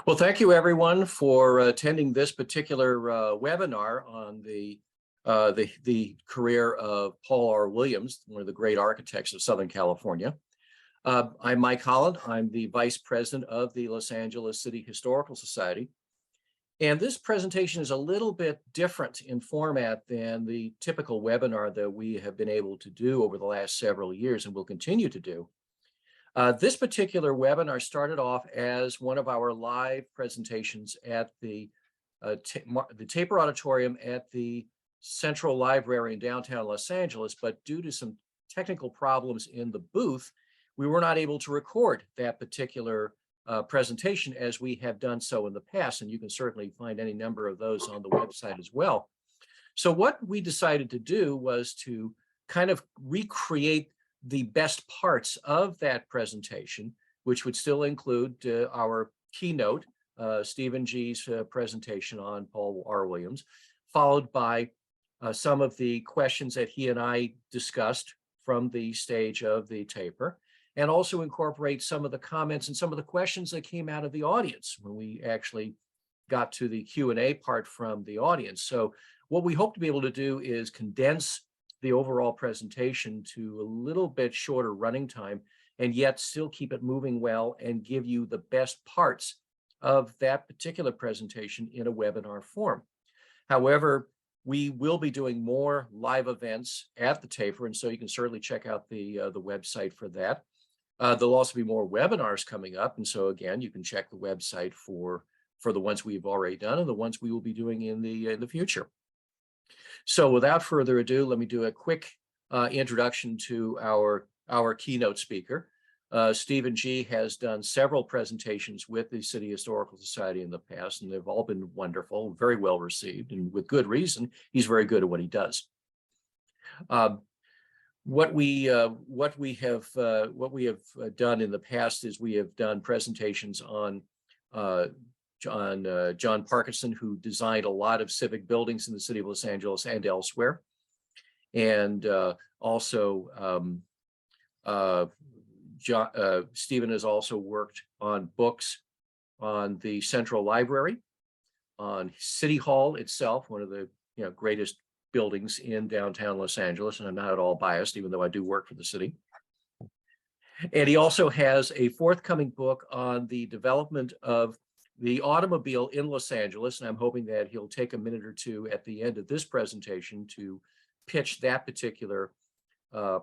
Well, thank you everyone for attending this particular webinar on the career of Paul R. Williams, one of the great architects of Southern California. I'm Mike Holland. I'm the Vice President of the Los Angeles City Historical Society. And this presentation is a little bit different in format than the typical webinar that we have been able to do over the last several years and will continue to do. This particular webinar started off as one of our live presentations at the Taper Auditorium at the Central Library in downtown Los Angeles, but due to some technical problems in the booth, we were not able to record that particular presentation as we have done so in the past, and you can certainly find any number of those on the website as well. So what we decided to do was to kind of recreate the best parts of that presentation, which would still include our keynote, Stephen G's presentation on Paul R. Williams, followed by some of the questions that he and I discussed from the stage of the taper, and also incorporate some of the comments and some of the questions that came out of the audience when we actually got to the Q&A part from the audience. So what we hope to be able to do is condense the overall presentation to a little bit shorter running time, and yet still keep it moving well and give you the best parts of that particular presentation in a webinar form. However, we will be doing more live events at the taper, and so you can certainly check out the website for that. There'll also be more webinars coming up, and so again, you can check the website for the ones we've already done and the ones we will be doing in the future. So without further ado, let me do a quick introduction to our keynote speaker. Stephen G has done several presentations with the City Historical Society in the past, and they've all been wonderful, very well received, and with good reason. He's very good at what he does. What we have done in the past is we have done presentations on John Parkinson, who designed a lot of civic buildings in the city of Los Angeles and elsewhere. And also Stephen has also worked on books on the Central Library, on City Hall itself, one of the greatest buildings in downtown Los Angeles, and I'm not at all biased, even though I do work for the city. And he also has a forthcoming book on the development of the automobile in Los Angeles, and I'm hoping that he'll take a minute or two at the end of this presentation to pitch that particular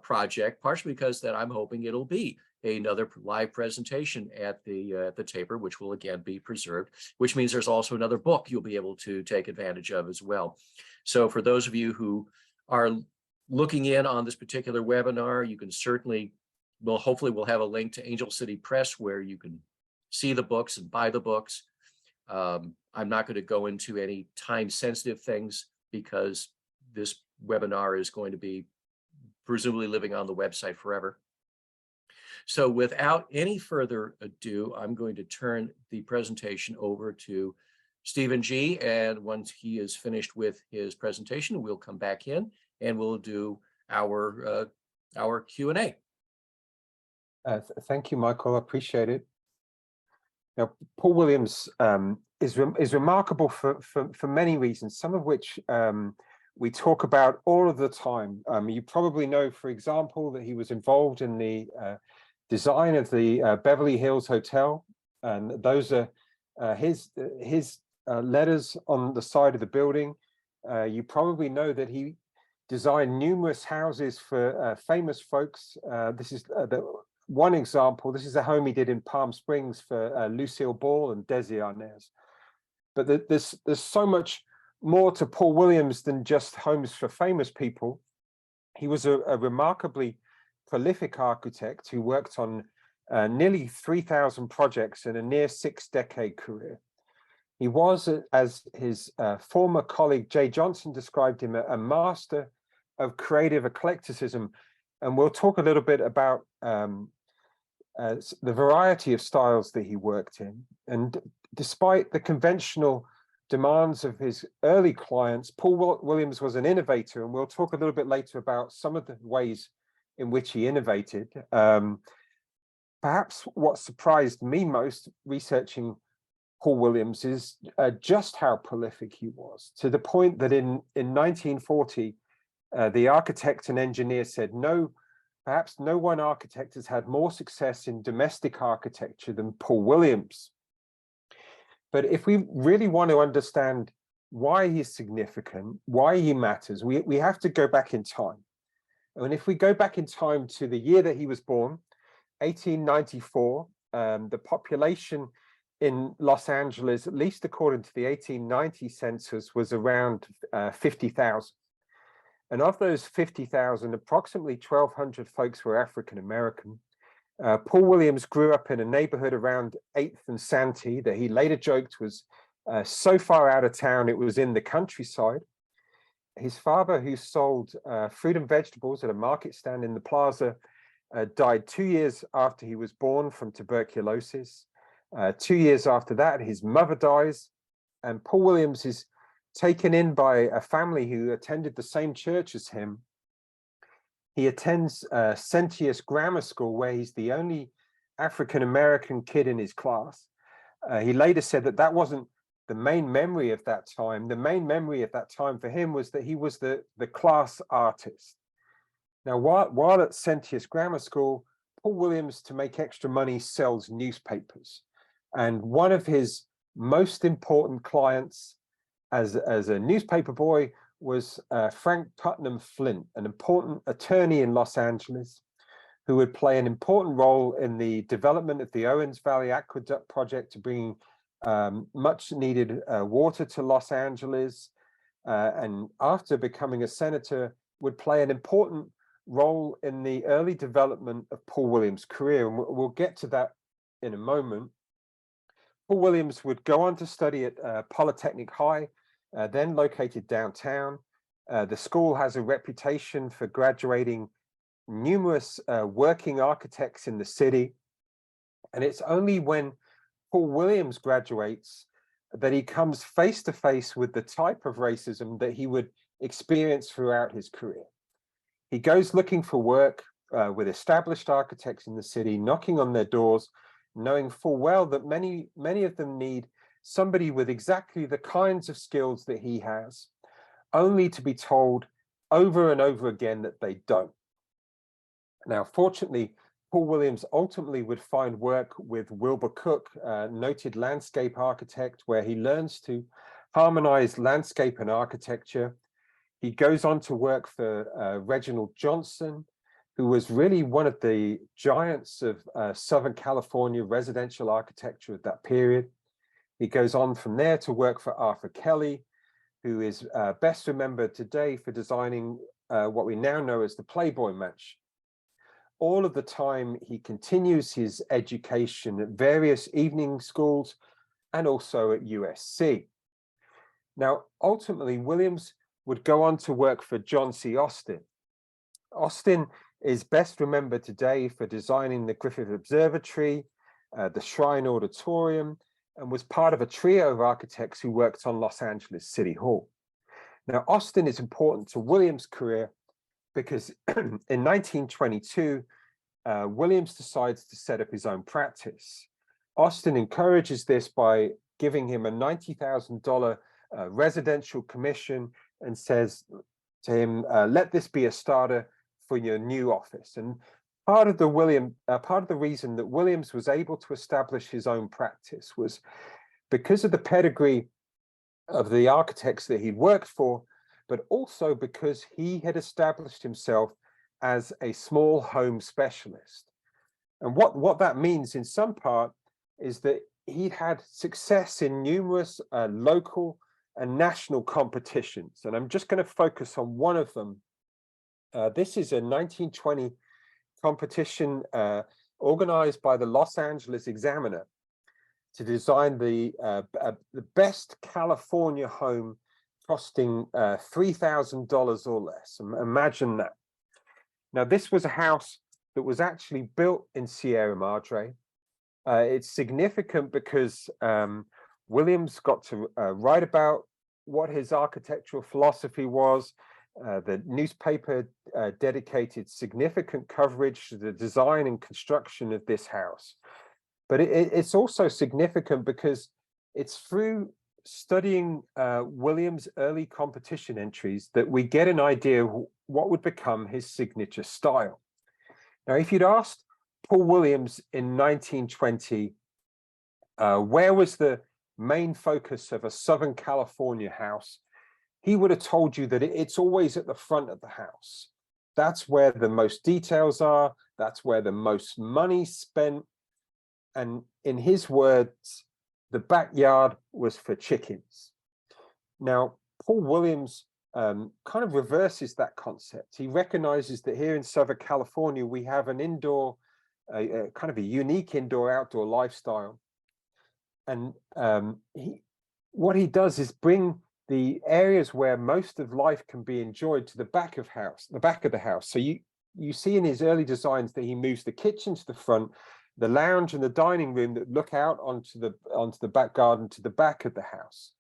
project, partially because that I'm hoping it'll be another live presentation at the taper, which will again be preserved, which means there's also another book you'll be able to take advantage of as well. So for those of you who are looking in on this particular webinar, you can certainly, hopefully we'll have a link to Angel City Press where you can see the books and buy the books. I'm not going to go into any time-sensitive things because this webinar is going to be presumably living on the website forever. So without any further ado, I'm going to turn the presentation over to Stephen G. And once he is finished with his presentation, we'll come back in and we'll do our Q&A. Thank you, Michael. I appreciate it. Now, Paul Williams is remarkable for many reasons, some of which we talk about all of the time. You probably know, for example, that he was involved in the design of the Beverly Hills Hotel, and those are his letters on the side of the building. You probably know that he designed numerous houses for famous folks. This is one example. This is a home he did in Palm Springs for Lucille Ball and Desi Arnaz. But there's so much more to Paul Williams than just homes for famous people. He was a remarkably prolific architect who worked on nearly 3,000 projects in a near 6-decade career. He was, as his former colleague Jay Johnson described him, a master of creative eclecticism. And we'll talk a little bit about the variety of styles that he worked in. And despite the conventional demands of his early clients, Paul Williams was an innovator, and we'll talk a little bit later about some of the ways in which he innovated. Perhaps what surprised me most researching Paul Williams is just how prolific he was, to the point that in 1940, the architect and engineer said, perhaps no one architect has had more success in domestic architecture than Paul Williams. But if we really want to understand why he's significant, why he matters, we have to go back in time. And if we go back in time to the year that he was born, 1894, the population in Los Angeles, at least according to the 1890 census, was around 50,000. And of those 50,000, approximately 1,200 folks were African American. Paul Williams grew up in a neighborhood around 8th and Santee that he later joked was so far out of town it was in the countryside. His father, who sold fruit and vegetables at a market stand in the plaza, died 2 years after he was born from tuberculosis. 2 years after that, his mother dies, and Paul Williams is taken in by a family who attended the same church as him. He attends Sentius Grammar School, where he's the only African-American kid in his class. He later said that wasn't the main memory of that time. The main memory of that time for him was that he was the class artist. Now, while at Sentius Grammar School, Paul Williams, to make extra money, sells newspapers. And one of his most important clients as a newspaper boy was Frank Putnam Flint, an important attorney in Los Angeles, who would play an important role in the development of the Owens Valley Aqueduct project to bring much needed water to Los Angeles. And after becoming a senator, would play an important role in the early development of Paul Williams' career. And we'll get to that in a moment. Paul Williams would go on to study at Polytechnic High, then located downtown. The school has a reputation for graduating numerous working architects in the city. And it's only when Paul Williams graduates that he comes face to face with the type of racism that he would experience throughout his career. He goes looking for work with established architects in the city, knocking on their doors, knowing full well that many of them need somebody with exactly the kinds of skills that he has, only to be told over and over again that they don't. Now, fortunately, Paul Williams ultimately would find work with Wilbur Cook, a noted landscape architect, where he learns to harmonize landscape and architecture. He goes on to work for Reginald Johnson, who was really one of the giants of Southern California residential architecture at that period. He goes on from there to work for Arthur Kelly, who is best remembered today for designing what we now know as the Playboy Mansion. All of the time, he continues his education at various evening schools and also at USC. Now, ultimately, Williams would go on to work for John C. Austin. Austin is best remembered today for designing the Griffith Observatory, the Shrine Auditorium, and was part of a trio of architects who worked on Los Angeles City Hall. Now, Austin is important to Williams' career because in 1922, Williams decides to set up his own practice. Austin encourages this by giving him a $90,000 residential commission and says to him, let this be a starter for your new office. And part of the reason that Williams was able to establish his own practice was because of the pedigree of the architects that he'd worked for, but also because he had established himself as a small home specialist. And what that means in some part is that he'd had success in numerous local and national competitions. And I'm just going to focus on one of them. This is a 1920 competition organized by the Los Angeles Examiner to design the best California home costing $3,000 or less. Imagine that. Now, this was a house that was actually built in Sierra Madre. It's significant because Williams got to write about what his architectural philosophy was. The newspaper dedicated significant coverage to the design and construction of this house. But it's also significant because it's through studying Williams' early competition entries that we get an idea of what would become his signature style. Now, if you'd asked Paul Williams in 1920, where was the main focus of a Southern California house, he would have told you that it's always at the front of the house. That's where the most details are. That's where the most money's spent. And in his words, the backyard was for chickens. Now, Paul Williams kind of reverses that concept. He recognizes that here in Southern California, we have an indoor, kind of a unique indoor-outdoor lifestyle. And what he does is bring the areas where most of life can be enjoyed to the back of the house. So you see in his early designs that he moves the kitchen to the front, the lounge and the dining room that look out onto the back garden to the back of the house.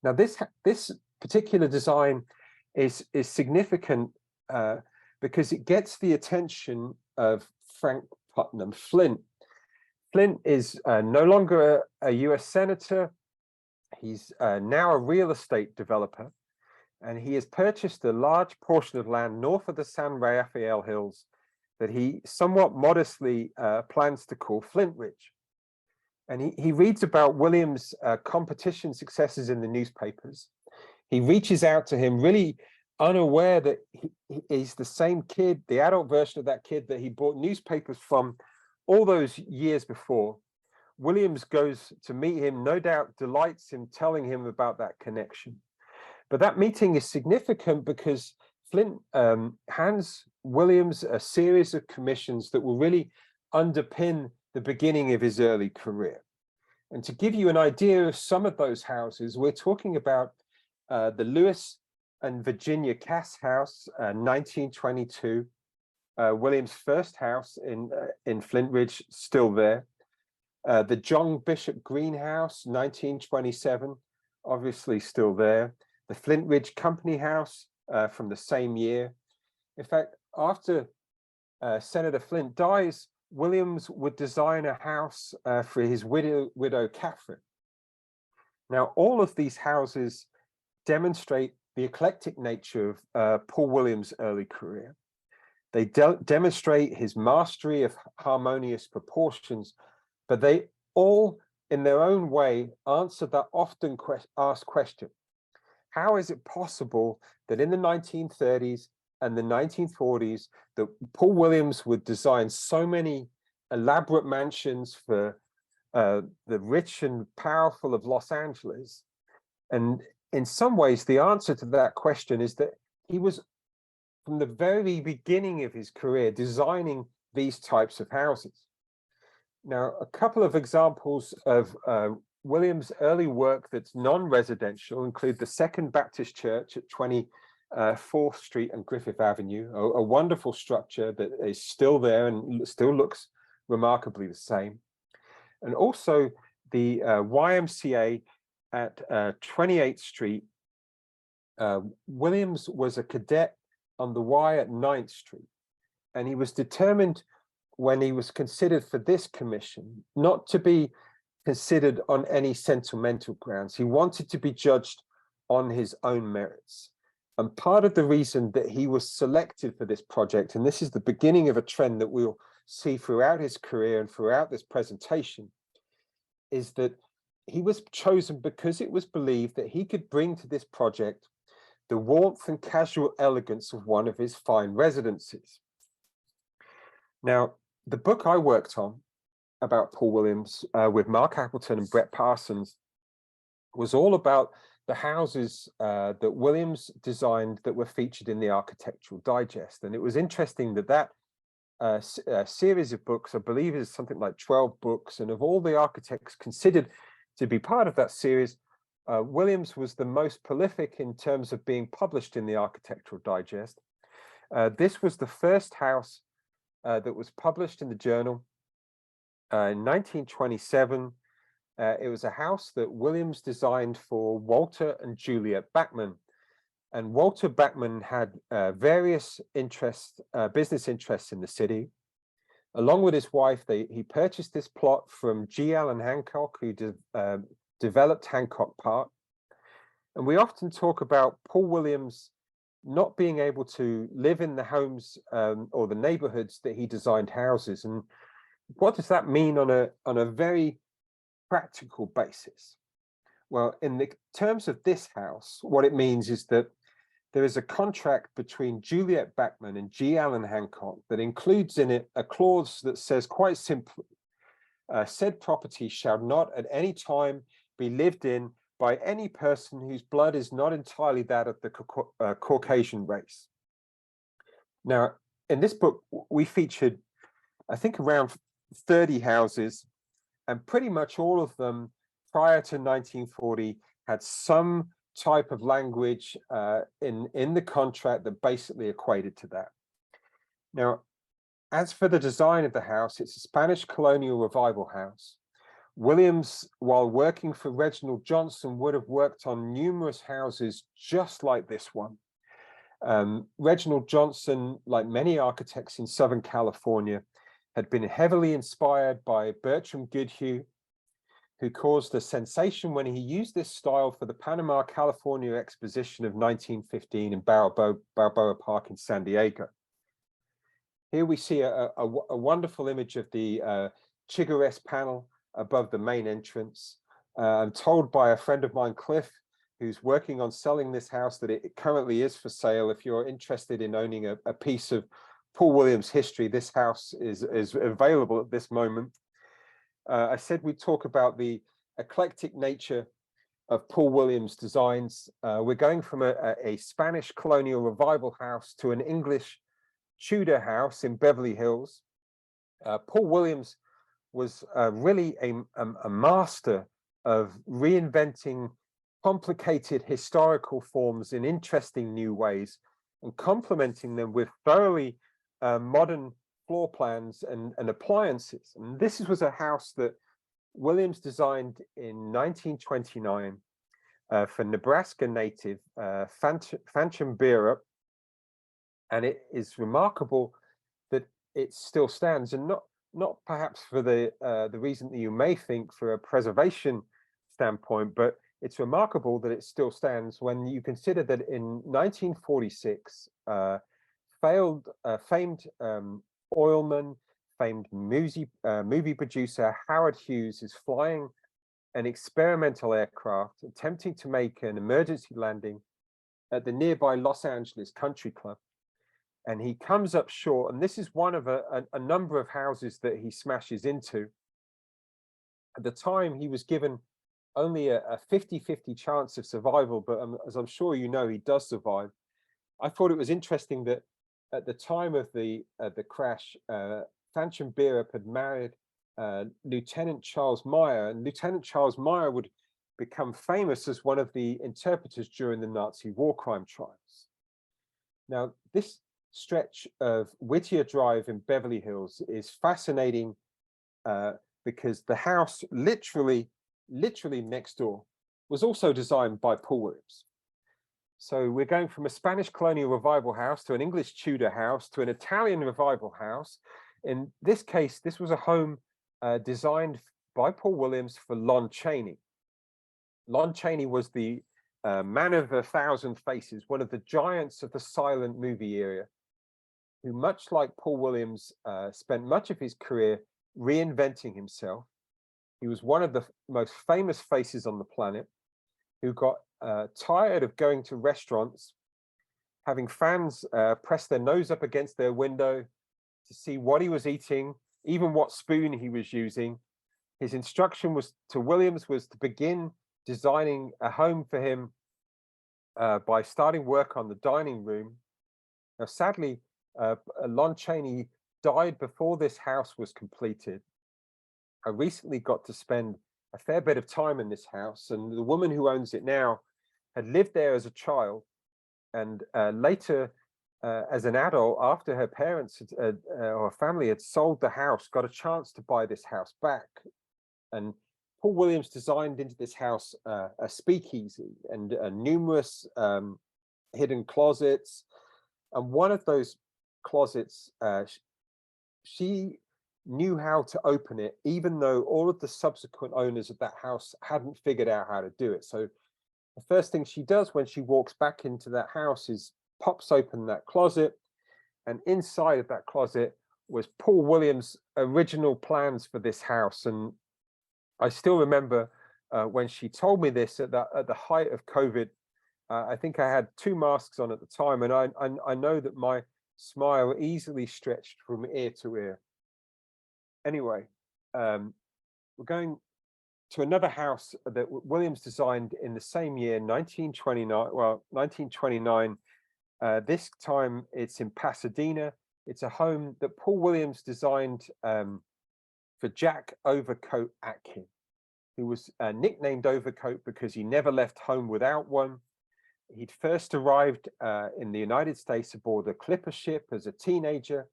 Now, this particular design is significant because it gets the attention of Frank Putnam Flint. Flint is no longer a US senator. He's now a real estate developer, and he has purchased a large portion of land north of the San Rafael Hills that he somewhat modestly plans to call Flint Ridge. And he reads about Williams' competition successes in the newspapers. He reaches out to him, really unaware that he's the same kid, the adult version of that kid that he bought newspapers from all those years before. Williams goes to meet him, no doubt delights him, telling him about that connection. But that meeting is significant because Flint hands Williams a series of commissions that will really underpin the beginning of his early career. And to give you an idea of some of those houses, we're talking about the Lewis and Virginia Cass House, 1922, Williams' first house in Flint Ridge, still there. The John Bishop Greenhouse, 1927, obviously still there. The Flint Ridge Company House from the same year. In fact, after Senator Flint dies, Williams would design a house for his widow Catherine. Now, all of these houses demonstrate the eclectic nature of Paul Williams' early career. They demonstrate his mastery of harmonious proportions, but they all, in their own way, answer that often asked question. How is it possible that in the 1930s and the 1940s that Paul Williams would design so many elaborate mansions for the rich and powerful of Los Angeles? And in some ways, the answer to that question is that he was, from the very beginning of his career, designing these types of houses. Now, a couple of examples of Williams' early work that's non-residential include the Second Baptist Church at 24th Street and Griffith Avenue, a wonderful structure that is still there and still looks remarkably the same. And also the YMCA at 28th Street. Williams was a cadet on the Y at 9th Street, and he was determined when he was considered for this commission not to be considered on any sentimental grounds. He wanted to be judged on his own merits. And part of the reason that he was selected for this project, and this is the beginning of a trend that we'll see throughout his career and throughout this presentation, is that he was chosen because it was believed that he could bring to this project the warmth and casual elegance of one of his fine residences. Now, the book I worked on about Paul Williams with Mark Appleton and Brett Parsons was all about the houses that Williams designed that were featured in the Architectural Digest. And it was interesting that series of books, I believe, is something like 12 books. And of all the architects considered to be part of that series, Williams was the most prolific in terms of being published in the Architectural Digest. This was the first house that was published in the journal in 1927. It was a house that Williams designed for Walter and Juliet Bachman. And Walter Bachman had various business interests in the city. Along with his wife, he purchased this plot from G. Allen Hancock, who developed Hancock Park. And we often talk about Paul Williams not being able to live in the homes or the neighborhoods that he designed houses. And what does that mean on a very practical basis? Well, in the terms of this house, what it means is that there is a contract between Juliet Bachman and G. Allen Hancock that includes in it a clause that says quite simply, said property shall not at any time be lived in by any person whose blood is not entirely that of the Caucasian race. Now, in this book, we featured, I think, around 30 houses, and pretty much all of them prior to 1940 had some type of language in the contract that basically equated to that. Now, as for the design of the house, it's a Spanish colonial revival house. Williams, while working for Reginald Johnson, would have worked on numerous houses just like this one. Reginald Johnson, like many architects in Southern California, had been heavily inspired by Bertram Goodhue, who caused a sensation when he used this style for the Panama, California exposition of 1915 in Balboa Park in San Diego. Here we see a wonderful image of the Chigurest panel above the main entrance. I'm told by a friend of mine, Cliff, who's working on selling this house, that it currently is for sale. If you're interested in owning a piece of Paul Williams history, this house is available at this moment. I said we'd talk about the eclectic nature of Paul Williams' designs. We're going from a Spanish colonial revival house to an English Tudor house in Beverly Hills. Paul Williams was really a master of reinventing complicated historical forms in interesting new ways and complementing them with thoroughly modern floor plans and appliances. And this was a house that Williams designed in 1929 for Nebraska native Fancham Beerup. And it is remarkable that it still stands, and not perhaps for the reason that you may think for a preservation standpoint, but it's remarkable that it still stands when you consider that in 1946, famed oilman, famed movie producer Howard Hughes is flying an experimental aircraft attempting to make an emergency landing at the nearby Los Angeles Country Club. And he comes up short, and this is one of a number of houses that he smashes into. At the time, he was given only a 50-50 chance of survival, but as I'm sure you know, he does survive. I thought it was interesting that at the time of the crash, Fancham Beerup had married Lieutenant Charles Meyer, and Lieutenant Charles Meyer would become famous as one of the interpreters during the Nazi war crime trials. Now, this stretch of Whittier Drive in Beverly Hills is fascinating because the house literally next door was also designed by Paul Williams. So we're going from a Spanish colonial revival house to an English Tudor house to an Italian revival house. In this case, this was a home designed by Paul Williams for Lon Chaney. Lon Chaney was the man of 1,000 faces, one of the giants of the silent movie era, who, much like Paul Williams, spent much of his career reinventing himself. He was one of the most famous faces on the planet, who got tired of going to restaurants, having fans press their nose up against their window to see what he was eating, even what spoon he was using. His instruction to Williams was to begin designing a home for him by starting work on the dining room. Now, sadly, Lon Chaney died before this house was completed. I recently got to spend a fair bit of time in this house, and the woman who owns it now had lived there as a child, and later as an adult, after her parents or her family had sold the house, got a chance to buy this house back. And Paul Williams designed into this house a speakeasy and numerous hidden closets. And one of those closets, she knew how to open it, even though all of the subsequent owners of that house hadn't figured out how to do it. So the first thing she does when she walks back into that house is pops open that closet, and inside of that closet was Paul Williams' original plans for this house. And I still remember when she told me this at the height of COVID. I think I had 2 masks on at the time, and I know that my smile easily stretched from ear to ear. Anyway, we're going to another house that Williams designed in the same year, 1929. Well, 1929. This time it's in Pasadena. It's a home that Paul Williams designed for Jack Overcoat Atkin, who was nicknamed Overcoat because he never left home without one. He'd first arrived in the United States aboard a clipper ship as a teenager.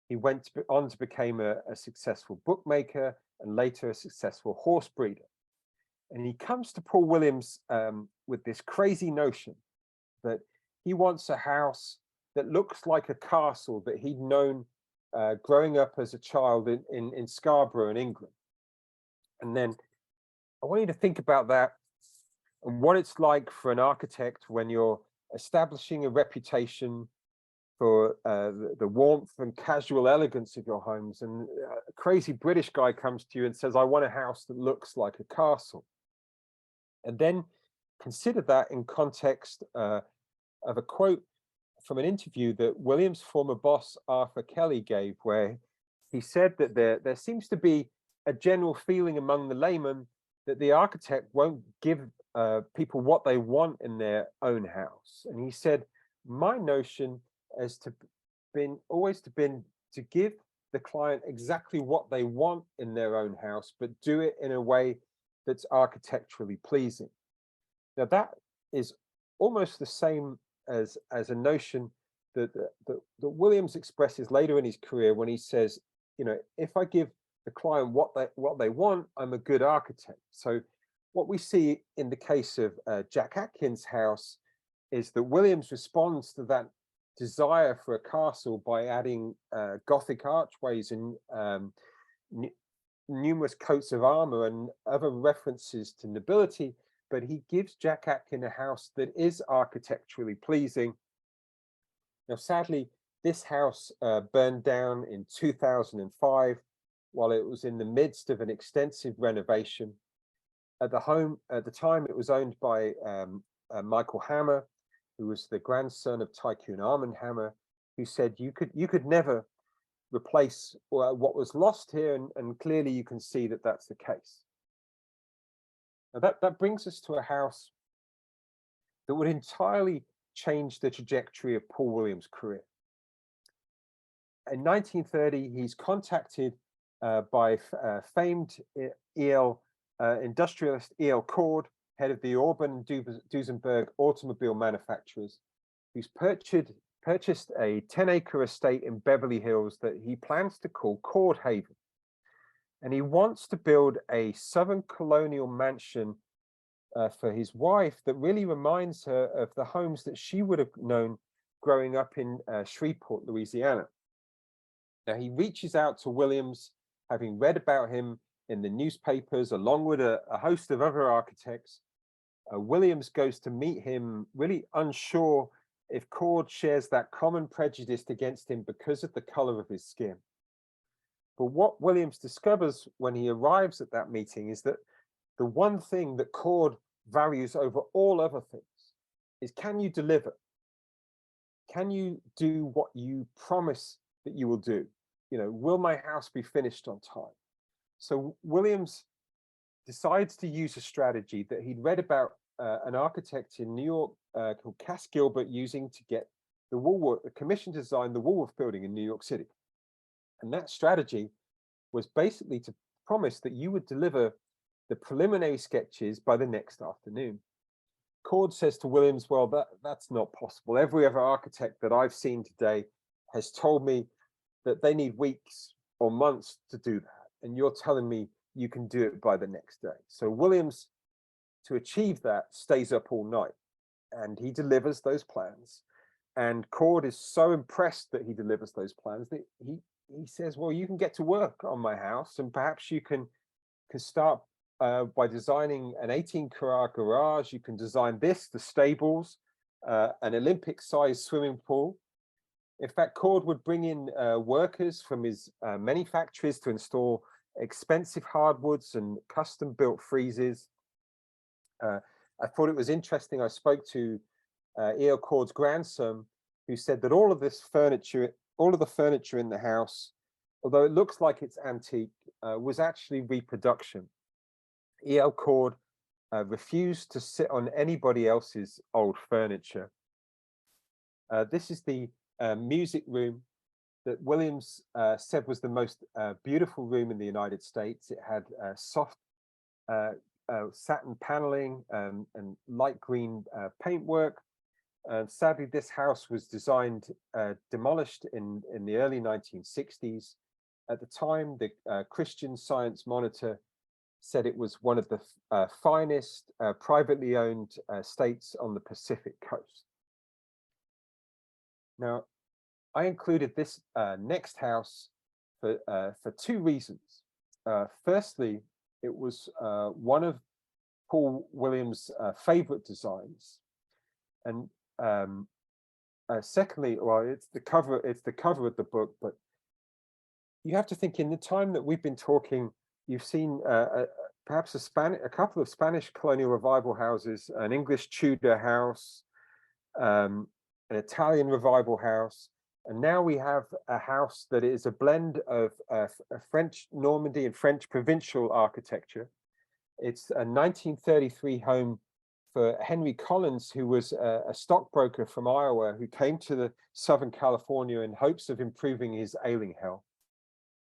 He went on to become a successful bookmaker and later a successful horse breeder. And he comes to Paul Williams with this crazy notion that he wants a house that looks like a castle that he'd known growing up as a child in Scarborough in England. And then I want you to think about that and what it's like for an architect when you're establishing a reputation for the warmth and casual elegance of your homes, and a crazy British guy comes to you and says, I want a house that looks like a castle. And then consider that in context of a quote from an interview that Williams' former boss Arthur Kelly gave, where he said that there seems to be a general feeling among the laymen that the architect won't give people what they want in their own house. And he said, my notion has always been to give the client exactly what they want in their own house, but do it in a way that's architecturally pleasing. Now that is almost the same as a notion that Williams expresses later in his career when he says, you know, if I give the client what they want, I'm a good architect. So what we see in the case of Jack Atkin's house is that Williams responds to that desire for a castle by adding Gothic archways and numerous coats of armor and other references to nobility, but he gives Jack Atkin a house that is architecturally pleasing. Now, sadly, this house burned down in 2005 while it was in the midst of an extensive renovation. At the time, it was owned by Michael Hammer, who was the grandson of Tycoon Armand Hammer, who said you could never replace what was lost here, and clearly you can see that that's the case. Now that brings us to a house that would entirely change the trajectory of Paul Williams' career. In 1930, he's contacted by famed EL industrialist E.L. Cord, head of the Auburn Duesenberg automobile manufacturers, who's purchased a 10-acre estate in Beverly Hills that he plans to call Cord Haven. And he wants to build a Southern colonial mansion for his wife that really reminds her of the homes that she would have known growing up in Shreveport, Louisiana. Now, he reaches out to Williams, having read about him in the newspapers, along with a host of other architects. Williams goes to meet him, really unsure if Cord shares that common prejudice against him because of the color of his skin. But what Williams discovers when he arrives at that meeting is that the one thing that Cord values over all other things is, can you deliver? Can you do what you promise that you will do? You know, will my house be finished on time? So Williams decides to use a strategy that he'd read about an architect in New York called Cass Gilbert using to get the commission to design the Woolworth building in New York City. And that strategy was basically to promise that you would deliver the preliminary sketches by the next afternoon. Cord says to Williams, well, that's not possible. Every other architect that I've seen today has told me that they need weeks or months to do that. And you're telling me you can do it by the next day. So Williams, to achieve that, stays up all night and he delivers those plans. And Cord is so impressed that he delivers those plans that he says, well, you can get to work on my house, and perhaps you can start by designing an 18-car garage. You can design this, the stables, an Olympic-sized swimming pool. In fact, Cord would bring in workers from his many factories to install expensive hardwoods and custom-built freezers. I thought it was interesting. I spoke to E.L. Cord's grandson, who said that all of this furniture, all of the furniture in the house, although it looks like it's antique, was actually reproduction. E.L. Cord refused to sit on anybody else's old furniture. This is the music room that Williams said was the most beautiful room in the United States. It had soft satin paneling and light green paintwork. Sadly, this house was demolished in the early 1960s. At the time, the Christian Science Monitor said it was one of the finest privately owned states on the Pacific coast. Now, I included this next house for two reasons. Firstly, it was one of Paul Williams' favorite designs, and secondly, well, it's the cover of the book. But you have to think, in the time that we've been talking, you've seen perhaps a couple of Spanish colonial revival houses, an English Tudor house, an Italian revival house, and now we have a house that is a blend of a French Normandy and French provincial architecture. It's a 1933 home for Henry Collins, who was a stockbroker from Iowa, who came to Southern California in hopes of improving his ailing health.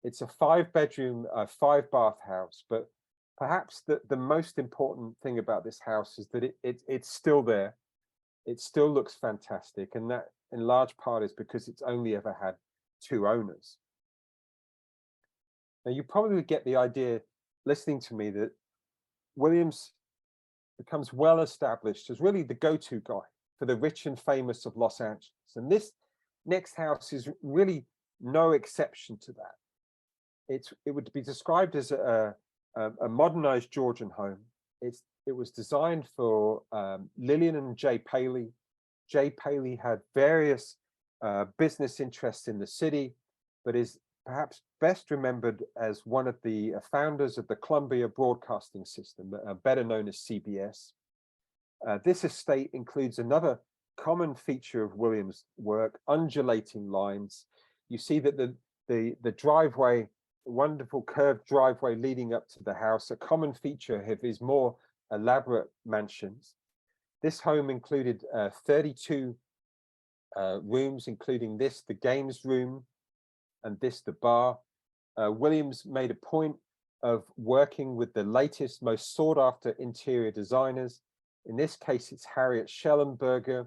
It's a 5-bedroom, 5-bath house, but perhaps the most important thing about this house is that it's still there. It still looks fantastic, and that in large part is because it's only ever had 2 owners. Now, you probably get the idea, listening to me, that Williams becomes well established as really the go-to guy for the rich and famous of Los Angeles. And this next house is really no exception to that. It would be described as a modernized Georgian home. It was designed for Lillian and Jay Paley. Jay Paley had various business interests in the city, but is perhaps best remembered as one of the founders of the Columbia Broadcasting System, better known as CBS. This estate includes another common feature of Williams' work: undulating lines. You see that the driveway, wonderful curved driveway leading up to the house, a common feature of his more elaborate mansions. This home included 32 rooms, including this, the games room, and this, the bar. Williams made a point of working with the latest, most sought-after interior designers. In this case, it's Harriet Schellenberger.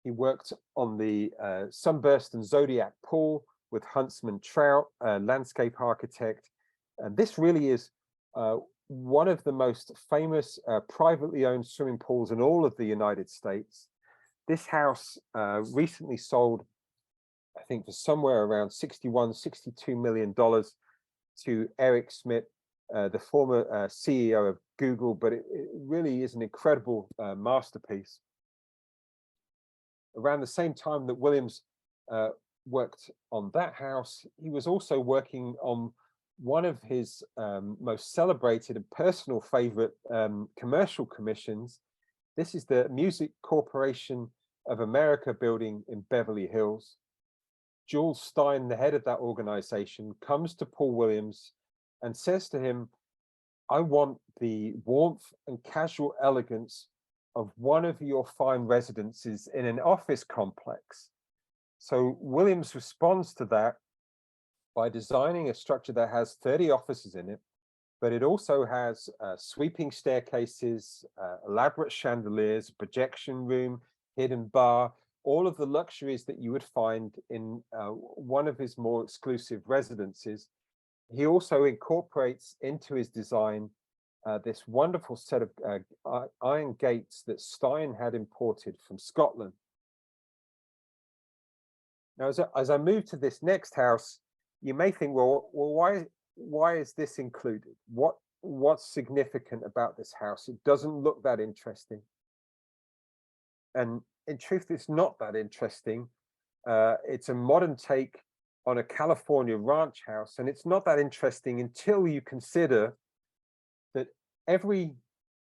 He worked on the Sunburst and Zodiac pool with Huntsman Trout, a landscape architect. And this really is one of the most famous privately owned swimming pools in all of the United States. This house recently sold, I think, for somewhere around $61–62 million to Eric Schmidt, the former CEO of Google, but it really is an incredible masterpiece. Around the same time that Williams worked on that house, he was also working on one of his most celebrated and personal favorite commercial commissions. This is the Music Corporation of America building in Beverly Hills. Jules Stein, the head of that organization, comes to Paul Williams and says to him, "I want the warmth and casual elegance of one of your fine residences in an office complex." So Williams responds to that by designing a structure that has 30 offices in it, but it also has sweeping staircases, elaborate chandeliers, projection room, hidden bar, all of the luxuries that you would find in one of his more exclusive residences. He also incorporates into his design this wonderful set of iron gates that Stein had imported from Scotland. Now, as I move to this next house, you may think, well, why is this included? What's significant about this house? It doesn't look that interesting. And in truth, it's not that interesting. It's a modern take on a California ranch house, and it's not that interesting until you consider that every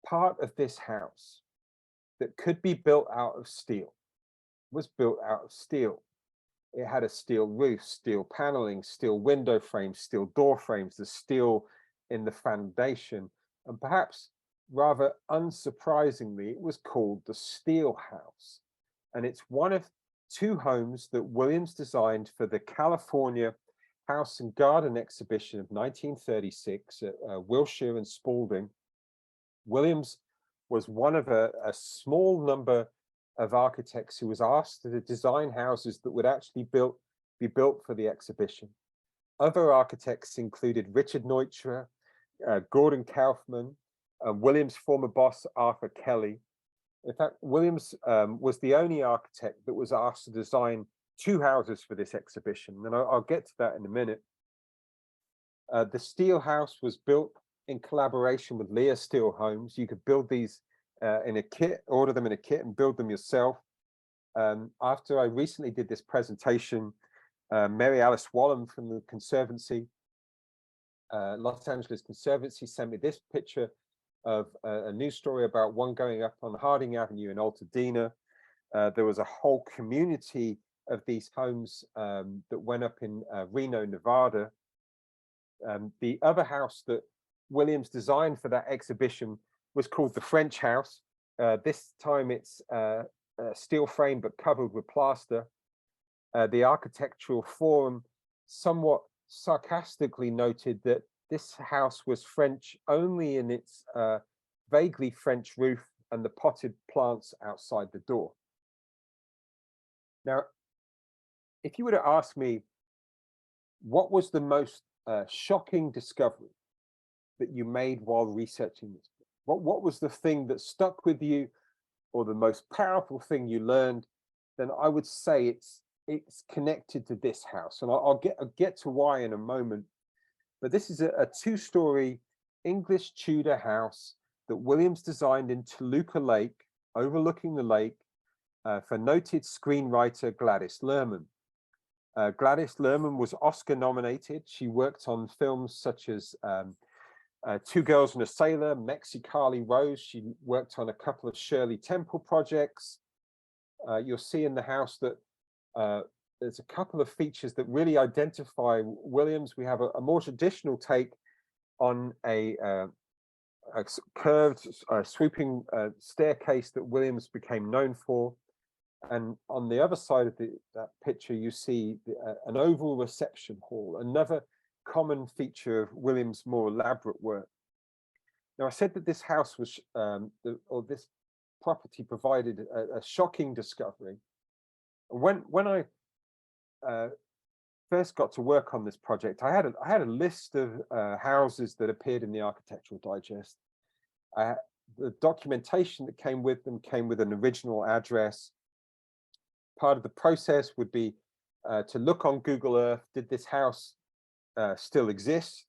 part of this house that could be built out of steel was built out of steel. It had a steel roof, steel paneling, steel window frames, steel door frames, the steel in the foundation, and perhaps rather unsurprisingly, it was called the Steel House. And it's one of two homes that Williams designed for the California House and Garden exhibition of 1936 at Wilshire and Spalding. Williams was one of a small number of architects who was asked to design houses that would actually be built for the exhibition. Other architects included Richard Neutra, Gordon Kaufman, Williams' former boss, Arthur Kelly. In fact, Williams was the only architect that was asked to design two houses for this exhibition, and I'll get to that in a minute. The Steel House was built in collaboration with Lear Steel Homes. You could build these in a kit, order them in a kit and build them yourself. After I recently did this presentation, Mary Alice Wallam from the Conservancy, Los Angeles Conservancy, sent me this picture of a news story about one going up on Harding Avenue in Altadena. There was a whole community of these homes that went up in Reno, Nevada. The other house that Williams designed for that exhibition was called the French House. This time it's steel frame but covered with plaster. The Architectural Forum somewhat sarcastically noted that this house was French only in its vaguely French roof and the potted plants outside the door. Now, if you were to ask me, what was the most shocking discovery that you made while researching this book? What was the thing that stuck with you, or the most powerful thing you learned? Then I would say it's connected to this house, and I'll get to why in a moment. But this is a two-story English Tudor house that Williams designed in Toluca Lake, overlooking the lake, for noted screenwriter Gladys Lerman. Gladys Lerman was Oscar nominated. She worked on films such as Two Girls and a Sailor, Mexicali Rose. She worked on a couple of Shirley Temple projects. You'll see in the house that there's a couple of features that really identify Williams. We have a more traditional take on a curved, swooping staircase that Williams became known for. And on the other side of that picture, you see an oval reception hall, another common feature of Williams' more elaborate work. Now, I said that this house was, this property provided a shocking discovery. When I first got to work on this project, I had a list of houses that appeared in the Architectural Digest. The documentation that came with them came with an original address. Part of the process would be to look on Google Earth. Did this house still exist?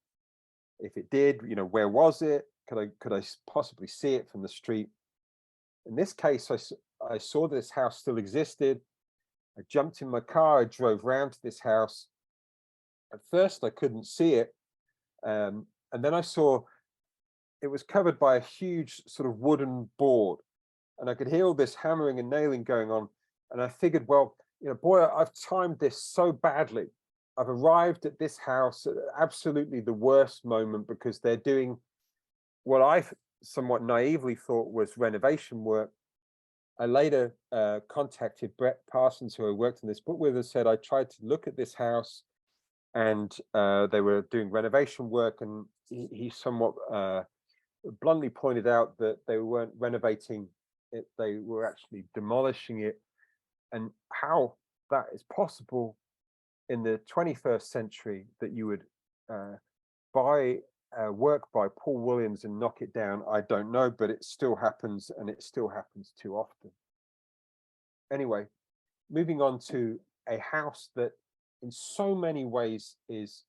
If it did, where was it? Could I possibly see it from the street? In this case, I saw this house still existed. I jumped in my car. I drove round to this house. At first, I couldn't see it, and then I saw it was covered by a huge sort of wooden board, and I could hear all this hammering and nailing going on. And I figured, well, boy, I've timed this so badly. I've arrived at this house at absolutely the worst moment, because they're doing what I somewhat naively thought was renovation work. I later contacted Brett Parsons, who I worked on this book with, and said I tried to look at this house, and they were doing renovation work, and he somewhat bluntly pointed out that they weren't renovating it, they were actually demolishing it. And how that is possible in the 21st century, that you would buy work by Paul Williams and knock it down, I don't know, but it still happens, and it still happens too often. Anyway, moving on to a house that in so many ways is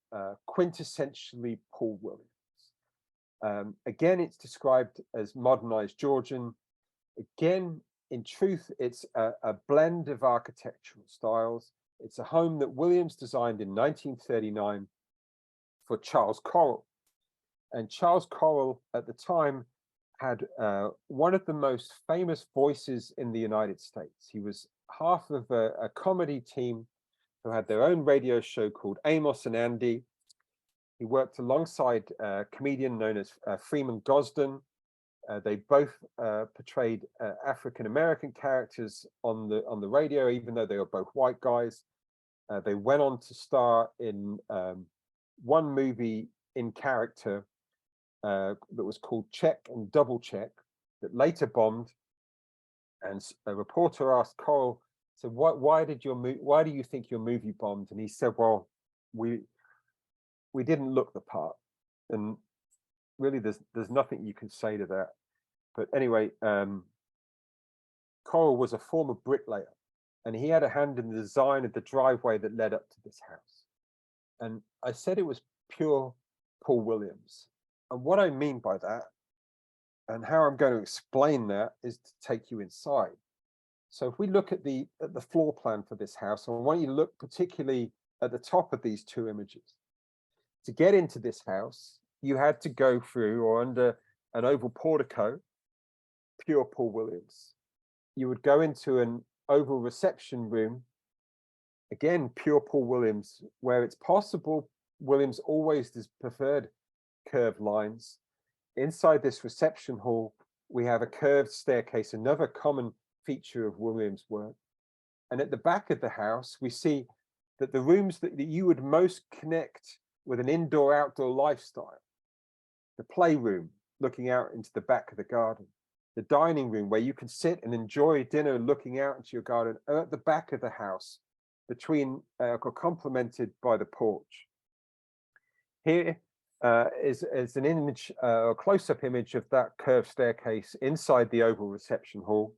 quintessentially Paul Williams. Again, it's described as modernized Georgian. Again, in truth, it's a blend of architectural styles. It's a home that Williams designed in 1939 for Charles Correll. And Charles Correll at the time had one of the most famous voices in the United States. He was half of a comedy team who had their own radio show called Amos and Andy. He worked alongside a comedian known as Freeman Gosden. They both portrayed African-American characters on the radio, even though they were both white guys. They went on to star in one movie in character that was called Check and Double Check, that later bombed. And a reporter asked Correll, so why do you think your movie bombed? And he said, well, we didn't look the part. And really there's nothing you can say to that. But anyway, Correll was a former bricklayer, and he had a hand in the design of the driveway that led up to this house. And I said it was pure Paul Williams. And what I mean by that, and how I'm going to explain that, is to take you inside. So if we look at the floor plan for this house, I want you to look particularly at the top of these two images. To get into this house, you had to go through or under an oval portico, pure Paul Williams. You would go into an oval reception room, again, pure Paul Williams, where it's possible Williams always preferred curved lines. Inside this reception hall, we have a curved staircase, another common feature of Williams' work. And at the back of the house, we see that the rooms that you would most connect with an indoor-outdoor lifestyle, the playroom looking out into the back of the garden, the dining room where you can sit and enjoy dinner looking out into your garden, are at the back of the house, complemented by the porch. Here is an image, a close-up image of that curved staircase inside the oval reception hall.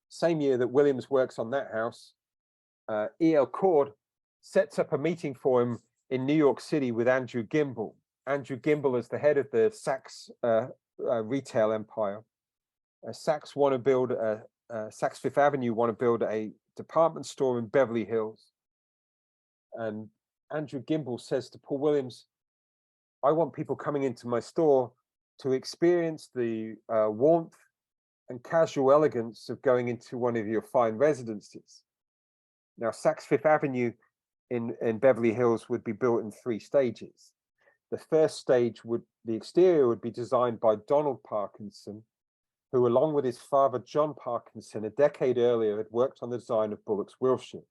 Same year that Williams works on that house, E.L. Cord sets up a meeting for him in New York City with Andrew Gimbel. Andrew Gimbel is the head of the Saks retail empire. Saks Fifth Avenue want to build a department store in Beverly Hills. And Andrew Gimbel says to Paul Williams, I want people coming into my store to experience the warmth and casual elegance of going into one of your fine residences. Now, Saks Fifth Avenue in Beverly Hills would be built in 3 stages. The first stage the exterior would be designed by Donald Parkinson, who along with his father, John Parkinson, a decade earlier had worked on the design of Bullock's Wilshire.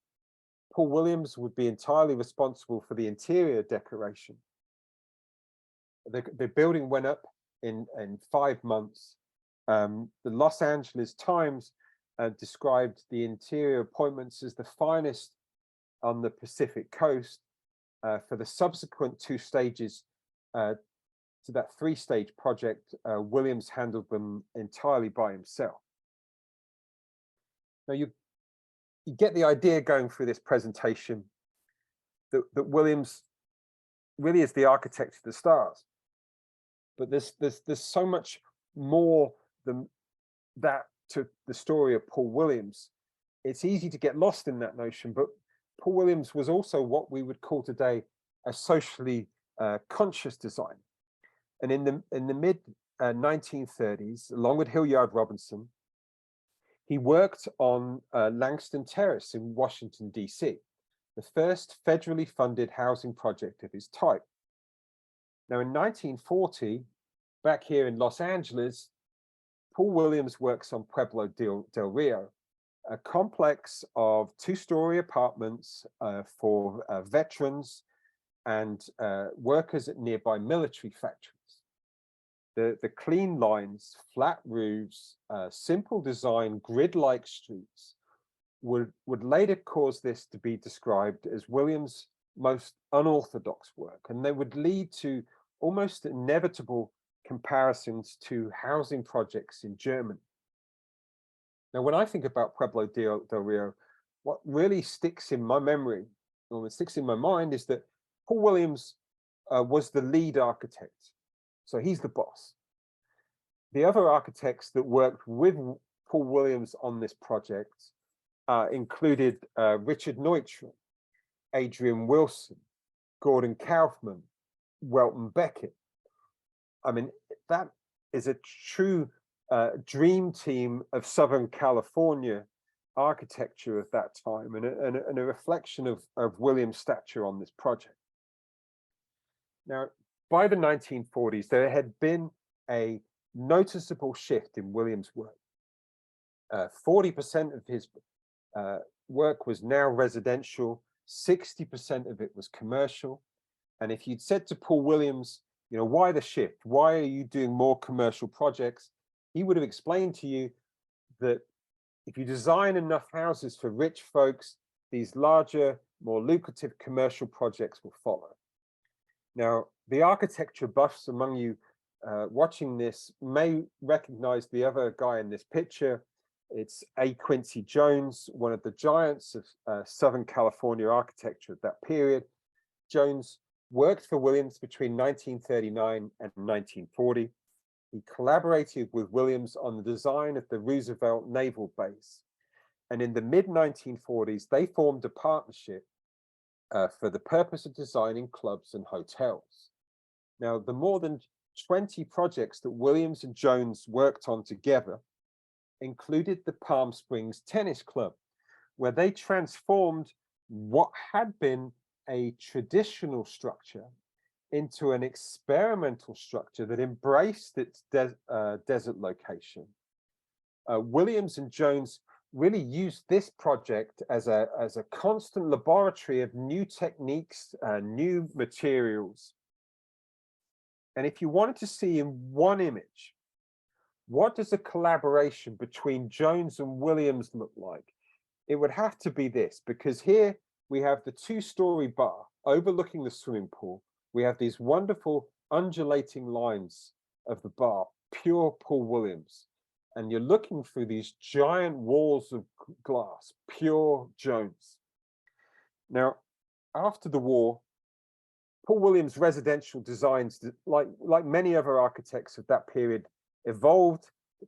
Paul Williams would be entirely responsible for the interior decoration. The building went up in 5 months. The Los Angeles Times described the interior appointments as the finest on the Pacific coast. For the subsequent 2 stages to that 3-stage project, Williams handled them entirely by himself. Now you get the idea going through this presentation that Williams really is the architect of the stars. But there's so much more than that to the story of Paul Williams. It's easy to get lost in that notion, but Paul Williams was also what we would call today a socially conscious design. And in the mid 1930s, along with Hilliard Robinson, he worked on Langston Terrace in Washington, D.C., the first federally funded housing project of his type. Now, in 1940, back here in Los Angeles, Paul Williams works on Pueblo del Rio, a complex of 2-story apartments for veterans and workers at nearby military factories. The clean lines, flat roofs, simple design, grid-like streets would later cause this to be described as Williams' most unorthodox work, and they would lead to almost inevitable comparisons to housing projects in Germany. Now, when I think about Pueblo del Rio, what really sticks in my memory or sticks in my mind is that Paul Williams was the lead architect. So he's the boss. The other architects that worked with Paul Williams on this project included Richard Neutra, Adrian Wilson, Gordon Kaufman, Welton Beckett. I mean, that is a true dream team of Southern California architecture of that time, and a reflection of Williams' stature on this project. Now, by the 1940s, there had been a noticeable shift in Williams' work. 40% of his work was now residential, 60% of it was commercial. And if you'd said to Paul Williams, you know, why the shift? Why are you doing more commercial projects? He would have explained to you that if you design enough houses for rich folks, these larger, more lucrative commercial projects will follow. Now, the architecture buffs among you watching this may recognize the other guy in this picture. It's A. Quincy Jones, one of the giants of Southern California architecture at that period. Jones worked for Williams between 1939 and 1940. He collaborated with Williams on the design of the Roosevelt Naval Base. And in the mid-1940s, they formed a partnership for the purpose of designing clubs and hotels. Now, the more than 20 projects that Williams and Jones worked on together included the Palm Springs Tennis Club, where they transformed what had been a traditional structure into an experimental structure that embraced its desert location. Williams and Jones really used this project as a constant laboratory of new techniques, new materials. And if you wanted to see in one image, what does a collaboration between Jones and Williams look like? It would have to be this, because here we have the two-story bar overlooking the swimming pool. We have these wonderful undulating lines of the bar, pure Paul Williams. And you're looking through these giant walls of glass, pure Jones. Now, after the war, Paul Williams' residential designs, like many other architects of that period, evolved.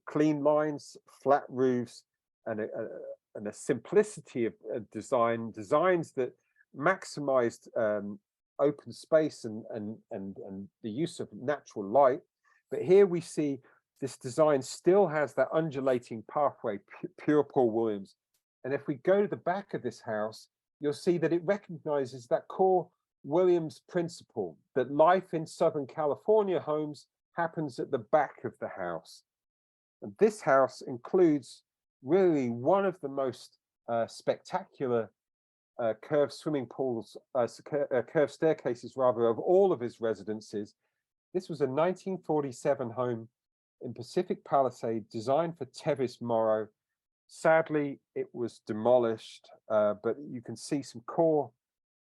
Clean lines, flat roofs, and a simplicity of designs that maximized open space and the use of natural light. But here we see this design still has that undulating pathway, pure Paul Williams. And if we go to the back of this house, you'll see that it recognizes that core Williams principle that life in Southern California homes happens at the back of the house. And this house includes really one of the most spectacular curved swimming pools, curved staircases rather, of all of his residences. This was a 1947 home in Pacific Palisades designed for Tevis Morrow. Sadly, it was demolished, but you can see some core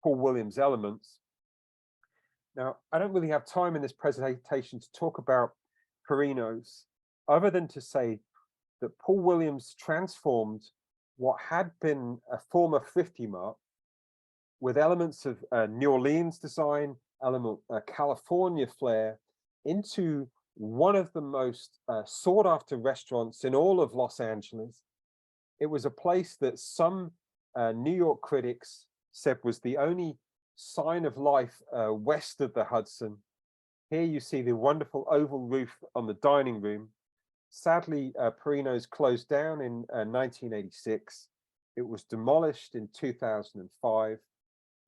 Paul Williams elements. Now, I don't really have time in this presentation to talk about Perinos, other than to say that Paul Williams transformed what had been a former 50 mark with elements of New Orleans design, California flair, into one of the most sought after restaurants in all of Los Angeles. It was a place that some New York critics said was the only sign of life west of the Hudson. Here you see the wonderful oval roof on the dining room. Sadly, Perino's closed down in 1986. It was demolished in 2005.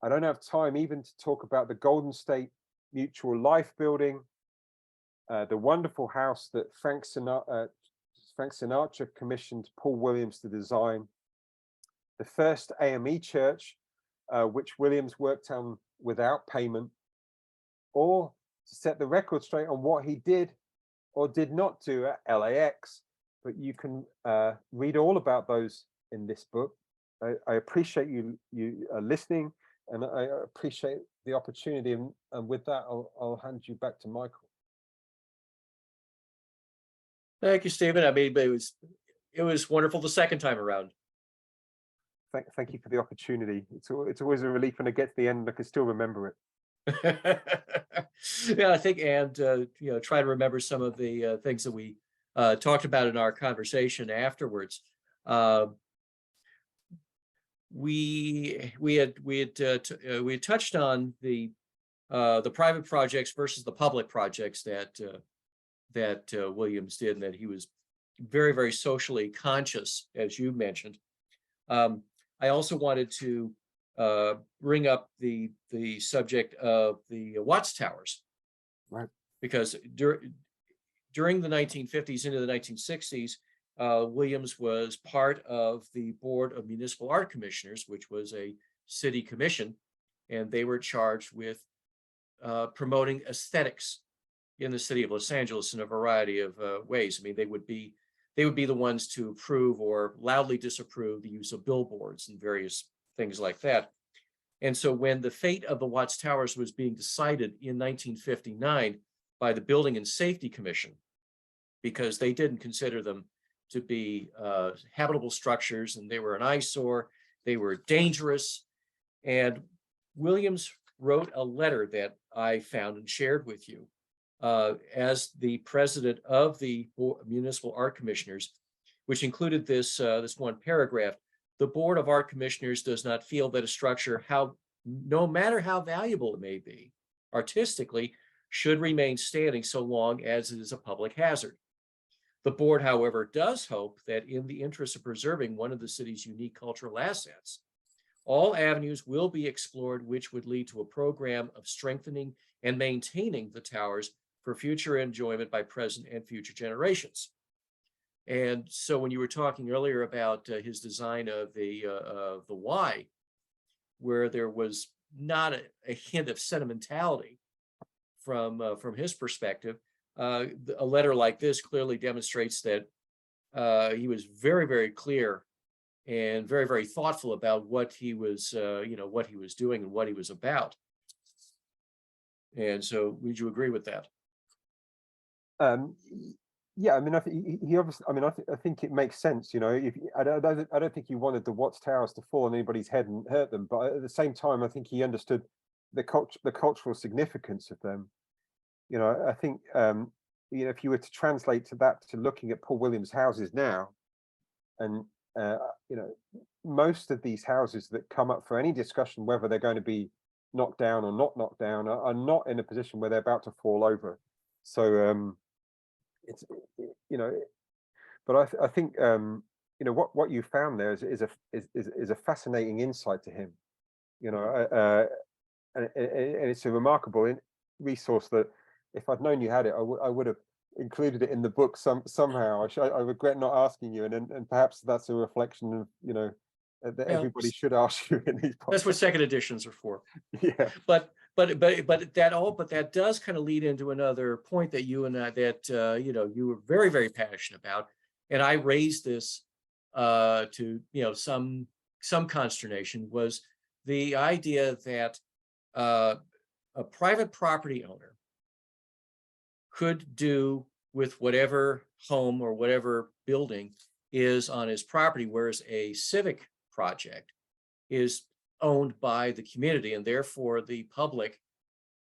I don't have time even to talk about the Golden State Mutual Life building, the wonderful house that Frank Sinatra commissioned Paul Williams to design, the first AME church, which Williams worked on without payment, or to set the record straight on what he did or did not do at LAX. But you can read all about those in this book. I appreciate you listening, and I appreciate the opportunity. And with that, I'll hand you back to Michael. Thank you, Stephen. I mean, it was wonderful the second time around. Thank you for the opportunity. It's always a relief when I get to the end and I can still remember it. Yeah, I think, and try to remember some of the things that we talked about in our conversation afterwards. Uh, we had touched on the private projects versus the public projects that Williams did, and that he was very, very socially conscious, as you mentioned. I also wanted to bring up the subject of the Watts Towers, Right. because during the 1950s into the 1960s, Williams was part of the Board of Municipal Art Commissioners, which was a city commission, and they were charged with promoting aesthetics in the city of Los Angeles in a variety of ways. I mean, they would be the ones to approve or loudly disapprove the use of billboards and various things like that. And so when the fate of the Watts Towers was being decided in 1959 by the Building and Safety Commission, because they didn't consider them to be habitable structures, and they were an eyesore, they were dangerous. And Williams wrote a letter that I found and shared with you as the president of the Municipal Art Commissioners, which included this one paragraph. The Board of Art Commissioners does not feel that a structure, no matter how valuable it may be artistically, should remain standing so long as it is a public hazard. The board, however, does hope that in the interest of preserving one of the city's unique cultural assets, all avenues will be explored which would lead to a program of strengthening and maintaining the towers for future enjoyment by present and future generations. And so when you were talking earlier about his design of the Y, where there was not a hint of sentimentality from his perspective, a letter like this clearly demonstrates that he was very, very clear and very, very thoughtful about what he was, what he was doing and what he was about. And so, would you agree with that? Yeah, I mean, I think he obviously. I mean, I think it makes sense. You know, if I don't think he wanted the Watts Towers to fall on anybody's head and hurt them, but at the same time, I think he understood the cultural significance of them. You know, I think if you were to translate that to looking at Paul Williams' houses now, and most of these houses that come up for any discussion, whether they're going to be knocked down or not knocked down, are not in a position where they're about to fall over. So it's but I think what you found there is a fascinating insight to him. And it's a remarkable resource that if I'd known you had it, I would have included it in the book somehow. I regret not asking you, and perhaps that's a reflection of that everybody should ask you in these podcasts. That's what second editions are for. Yeah. But that does kind of lead into another point that you and I you were very, very passionate about, and I raised this to some consternation, was the idea that a private property owner could do with whatever home or whatever building is on his property, whereas a civic project is owned by the community, and therefore the public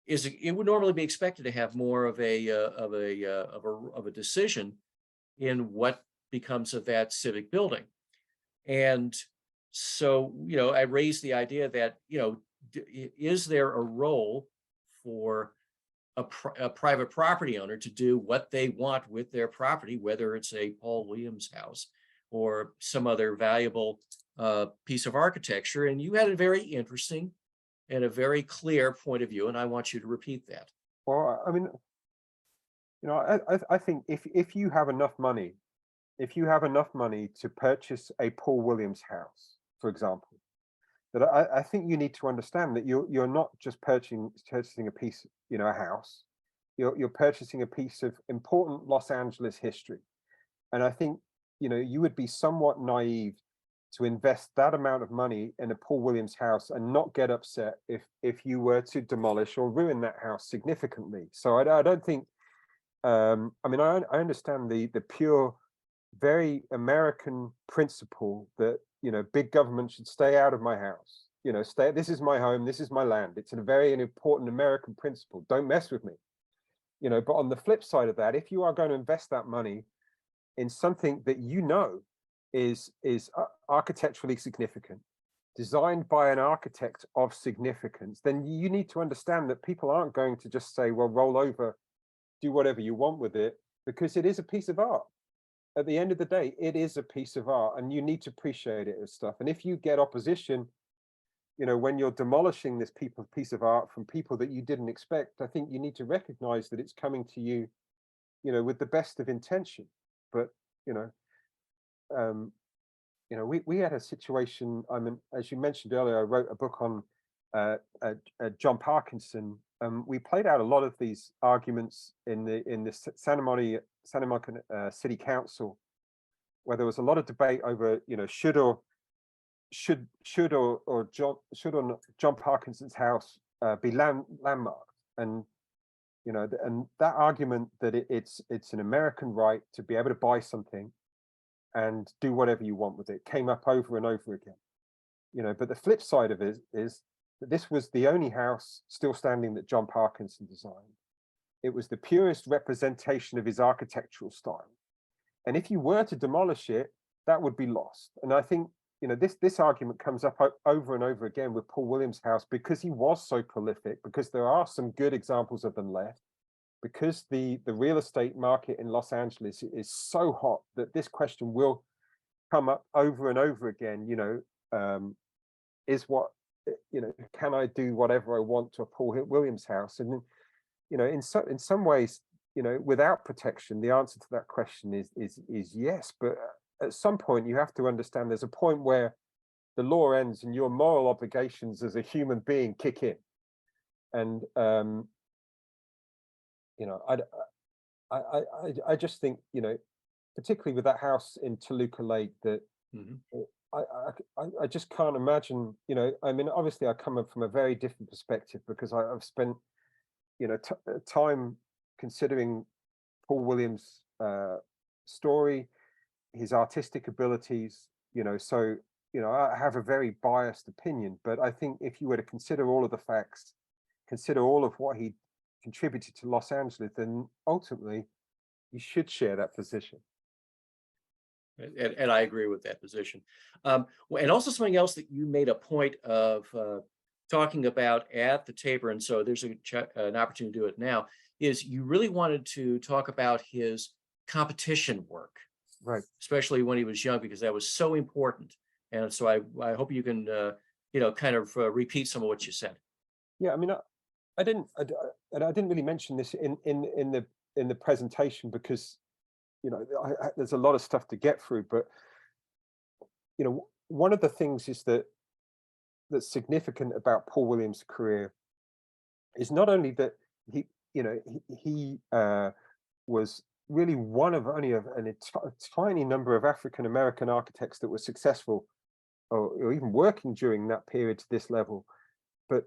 it would normally be expected to have more of a decision in what becomes of that civic building. And so I raised the idea that is there a role for a private property owner to do what they want with their property, whether it's a Paul Williams house or some other valuable piece of architecture? And you had a very interesting and a very clear point of view, and I want you to repeat that. Well, I mean, I think if you have enough money, to purchase a Paul Williams house, for example, that I think you need to understand that you're not just purchasing a piece, a house. You're purchasing a piece of important Los Angeles history, and I think you would be somewhat naive to invest that amount of money in a Paul Williams house and not get upset if you were to demolish or ruin that house significantly. So I don't think. I mean, I understand the pure, very American principle that big government should stay out of my house. This is my home, this is my land. It's a very important American principle. Don't mess with me. But on the flip side of that, if you are going to invest that money in something that is architecturally significant, designed by an architect of significance, then you need to understand that people aren't going to just say, well, roll over, do whatever you want with it, because it is a piece of art. At the end of the day, it is a piece of art, and you need to appreciate it as stuff. And if you get opposition, when you're demolishing this piece of art from people that you didn't expect, I think you need to recognize that it's coming to you, with the best of intention. But, we had a situation. I mean, as you mentioned earlier, I wrote a book on John Parkinson. We played out a lot of these arguments in the Santa Monica City Council, where there was a lot of debate over, should John Parkinson's house be landmarked, and and that argument that it's an American right to be able to buy something and do whatever you want with it came up over and over again. But the flip side of it is that this was the only house still standing that John Parkinson designed. It was the purest representation of his architectural style. And if you were to demolish it, that would be lost. And I think, this argument comes up over and over again with Paul Williams' house, because he was so prolific, because there are some good examples of them left, because the real estate market in Los Angeles is so hot that this question will come up over and over again. Can I do whatever I want to a Paul Williams house? And in some ways, without protection, the answer to that question is yes. But at some point, you have to understand there's a point where the law ends and your moral obligations as a human being kick in. And I just think, particularly with that house in Toluca Lake, that I just can't imagine. I mean, obviously, I come up from a very different perspective, because I've spent time considering Paul Williams' story, his artistic abilities. So I have a very biased opinion, but I think if you were to consider all of the facts, consider all of what he contributed to Los Angeles, then ultimately you should share that position. And I agree with that position. And also something else that you made a point of talking about at the taper, and so there's an opportunity to do it now, is you really wanted to talk about his competition work, right? Especially when he was young, because that was so important. And so I hope you can kind of repeat some of what you said. Yeah, I mean, I didn't really mention this in the presentation, because there's a lot of stuff to get through. But one of the things is that's significant about Paul Williams' career is not only that he was really one of only a tiny number of African American architects that were successful or even working during that period to this level, but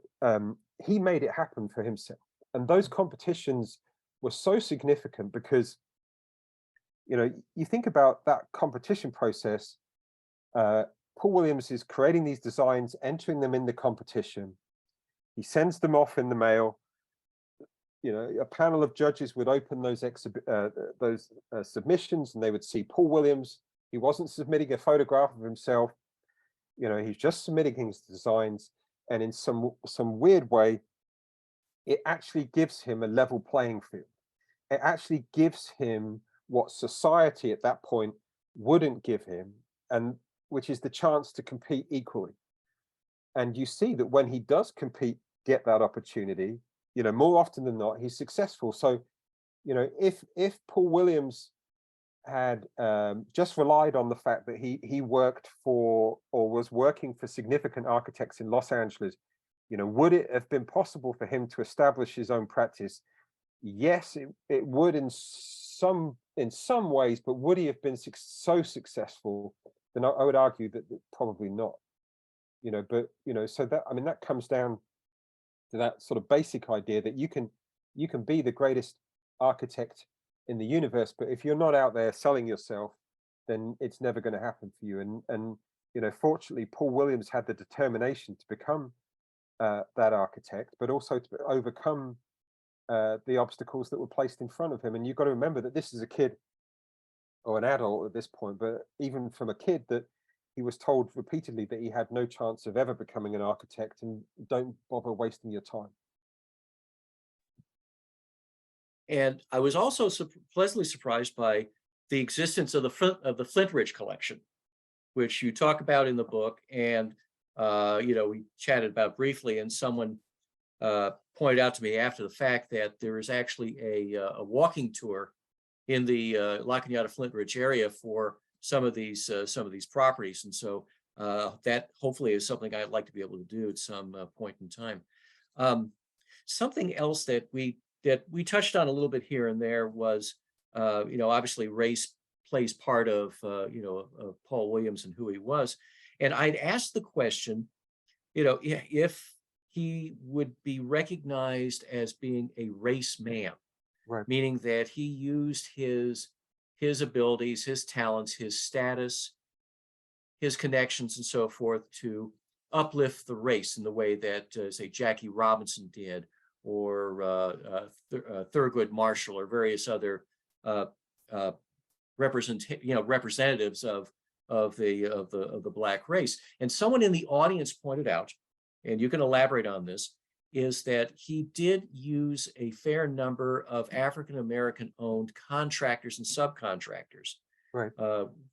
he made it happen for himself. And those competitions were so significant because, you think about that competition process. Paul Williams is creating these designs, entering them in the competition. He sends them off in the mail. A panel of judges would open those submissions, and they would see Paul Williams. He wasn't submitting a photograph of himself. He's just submitting his designs, and in some weird way, it actually gives him a level playing field. It actually gives him what society at that point wouldn't give him, and which is the chance to compete equally. And you see that when he does compete, get that opportunity, more often than not, he's successful. So, if Paul Williams had just relied on the fact that he worked for or was working for significant architects in Los Angeles, would it have been possible for him to establish his own practice? Yes, it would in some ways, but would he have been so successful? Then I would argue that probably not. So that comes down to that sort of basic idea that you can be the greatest architect in the universe, but if you're not out there selling yourself, then it's never going to happen for you. And fortunately, Paul Williams had the determination to become that architect, but also to overcome the obstacles that were placed in front of him. And you've got to remember that this is a kid or an adult at this point, but even from a kid, that he was told repeatedly that he had no chance of ever becoming an architect, and don't bother wasting your time. And I was also pleasantly surprised by the existence of the Flint Ridge collection, which you talk about in the book. And we chatted about briefly, and someone pointed out to me after the fact that there is actually a walking tour in the La Cañada Flint Ridge area for some of these properties. And so that hopefully is something I'd like to be able to do at some point in time. Something else that we touched on a little bit here and there was, obviously race plays part of Paul Williams and who he was. And I'd asked the question, if he would be recognized as being a race man, Right. meaning that he used his abilities, his talents, his status, his connections, and so forth to uplift the race in the way that, say, Jackie Robinson did, or Thurgood Marshall, or various other representatives of the Black race. And someone in the audience pointed out, and you can elaborate on this, is that he did use a fair number of African American owned contractors and subcontractors, Right.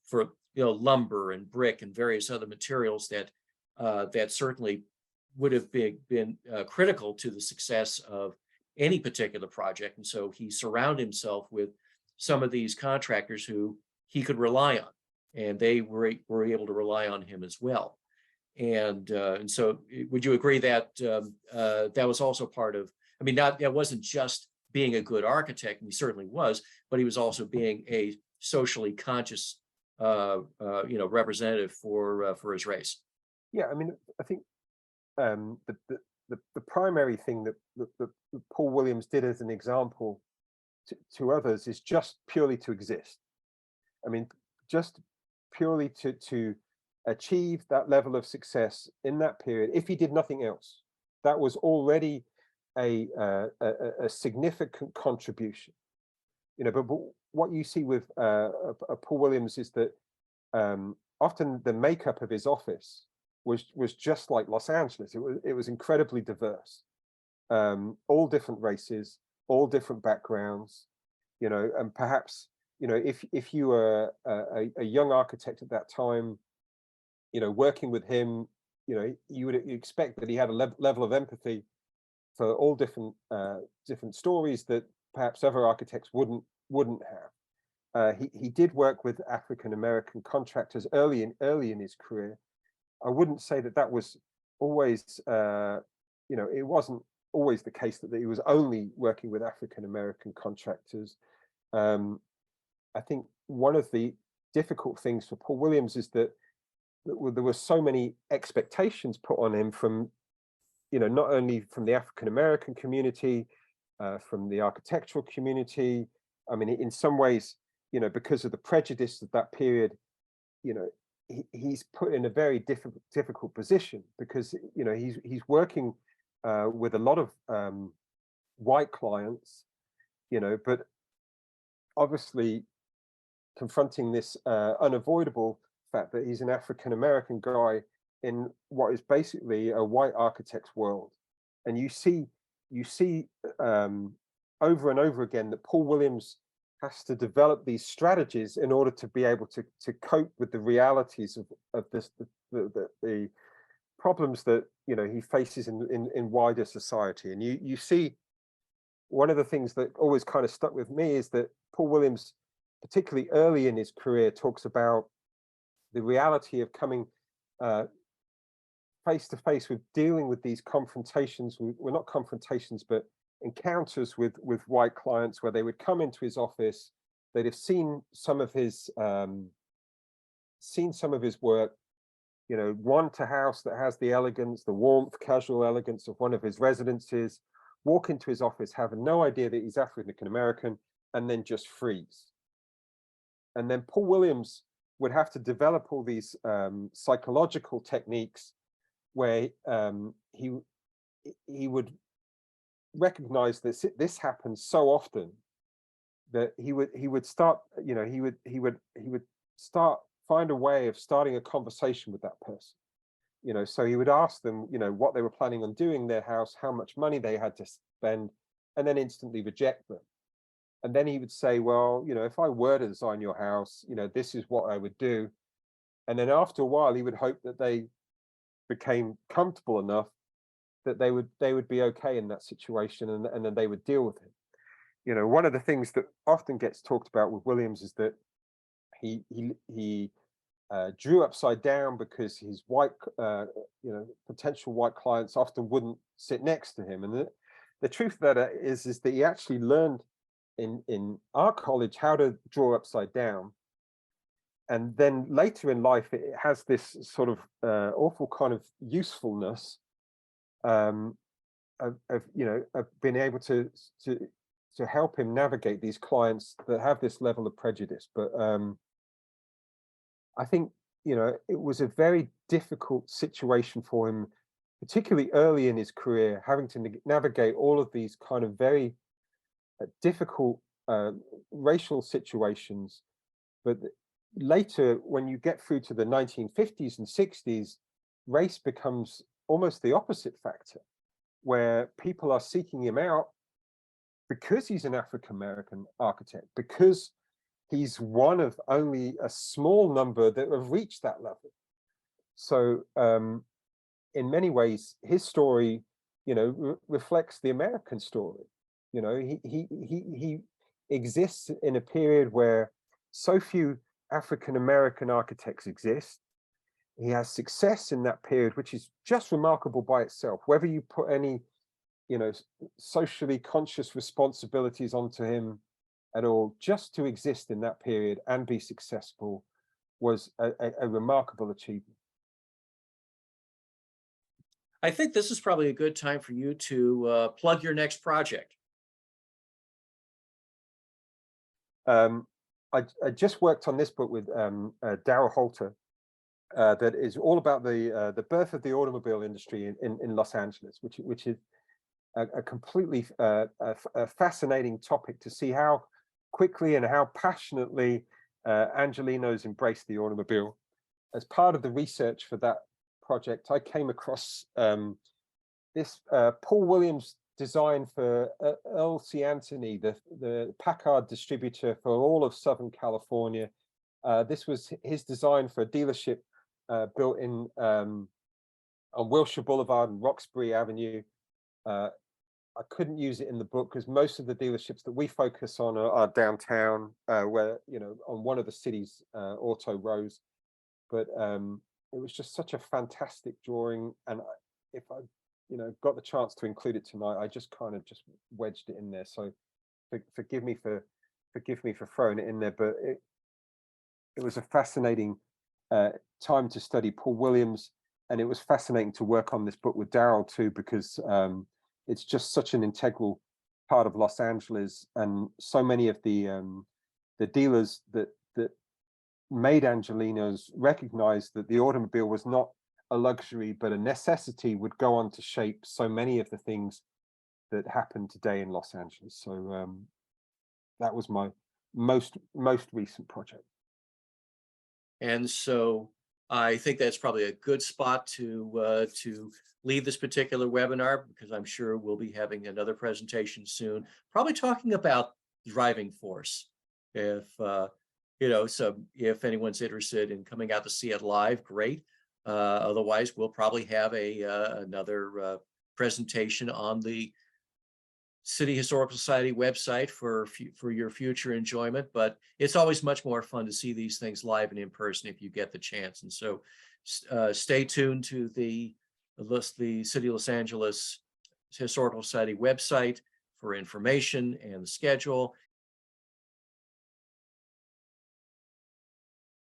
For lumber and brick and various other materials that certainly would have been critical to the success of any particular project. And so he surrounded himself with some of these contractors who he could rely on, and they were able to rely on him as well. And so would you agree that that was also part of, that wasn't just being a good architect, and he certainly was, but he was also being a socially conscious representative for his race? Yeah, I think the primary thing that Paul Williams did as an example to others is just purely to exist. Just purely to achieve that level of success in that period. If he did nothing else, that was already a significant contribution. But what you see with Paul Williams is that often the makeup of his office was just like Los Angeles. It was incredibly diverse, all different races, all different backgrounds, and perhaps if you were a young architect at that time, working with him, you would expect that he had a level of empathy for all different stories that perhaps other architects wouldn't have. He did work with African American contractors early in his career. I wouldn't say that was always, it wasn't always the case that he was only working with African American contractors. I think one of the difficult things for Paul Williams is that there were so many expectations put on him from, not only from the African American community, from the architectural community. In some ways, because of the prejudice of that period, he's put in a very difficult position, because he's working with a lot of white clients, but obviously confronting this unavoidable fact that he's an African American guy in what is basically a white architect's world. And you see over and over again that Paul Williams has to develop these strategies in order to be able to cope with the realities of the problems that he faces in wider society. And you see, one of the things that always kind of stuck with me is that Paul Williams, particularly early in his career, talks about the reality of coming face to face with dealing with these confrontations. Well, not confrontations, but encounters with white clients, where they would come into his office. They'd have seen some of his work, want a house that has the elegance, the warmth, casual elegance of one of his residences, walk into his office, have no idea that he's African American, and then just freeze. And then Paul Williams would have to develop all these psychological techniques where he would recognize that this happens so often that he would start, you know, he would start find a way of starting a conversation with that person. You know, so he would ask them, you know, what they were planning on doing in their house, how much money they had to spend, and then instantly reject them. And then he would say, well, you know, if I were to design your house, you know, this is what I would do. And then after a while, he would hope that they became comfortable enough that they would be okay in that situation, and then they would deal with it. You know, one of the things that often gets talked about with Williams is that he drew upside down because his white, you know, potential white clients often wouldn't sit next to him. And the truth of that is that he actually learned in our college how to draw upside down. And then later in life, it has this sort of awful kind of usefulness of you know, of being able to help him navigate these clients that have this level of prejudice. But I think, you know, it was a very difficult situation for him, particularly early in his career, having to navigate all of these kind of very difficult racial situations. But later, when you get through to the 1950s and 60s, race becomes almost the opposite factor, where people are seeking him out because he's an African-American architect, because he's one of only a small number that have reached that level. So in many ways, his story, you know, reflects the American story. You know, he exists in a period where so few African-American architects exist. He has success in that period, which is just remarkable by itself. Whether you put any, you know, socially conscious responsibilities onto him at all, just to exist in that period and be successful was a remarkable achievement. I think this is probably a good time for you to plug your next project. I just worked on this book with Daryl Halter, that is all about the birth of the automobile industry in Los Angeles, which is a completely a fascinating topic to see how quickly and how passionately Angelenos embraced the automobile. As part of the research for that project, I came across this Paul Williams design for Earl C. Anthony, the Packard distributor for all of Southern California. This was his design for a dealership built in on Wilshire Boulevard and Roxbury Avenue. I couldn't use it in the book because most of the dealerships that we focus on are downtown, where, you know, on one of the city's auto rows. But it was just such a fantastic drawing, and if I, you know, got the chance to include it tonight, I just kind of just wedged it in there. So forgive me for throwing it in there, but it was a fascinating time to study Paul Williams, and it was fascinating to work on this book with Daryl too, because it's just such an integral part of Los Angeles, and so many of the dealers that made Angelenos recognized that the automobile was not a luxury but a necessity, would go on to shape so many of the things that happen today in Los Angeles. So that was my most recent project. And so I think that's probably a good spot to leave this particular webinar, because I'm sure we'll be having another presentation soon, probably talking about driving force. If you know, so if anyone's interested in coming out to see it live, great. Otherwise, we'll probably have another presentation on the City Historical Society website for your future enjoyment. But it's always much more fun to see these things live and in person if you get the chance. And so stay tuned to the City of Los Angeles Historical Society website for information and the schedule.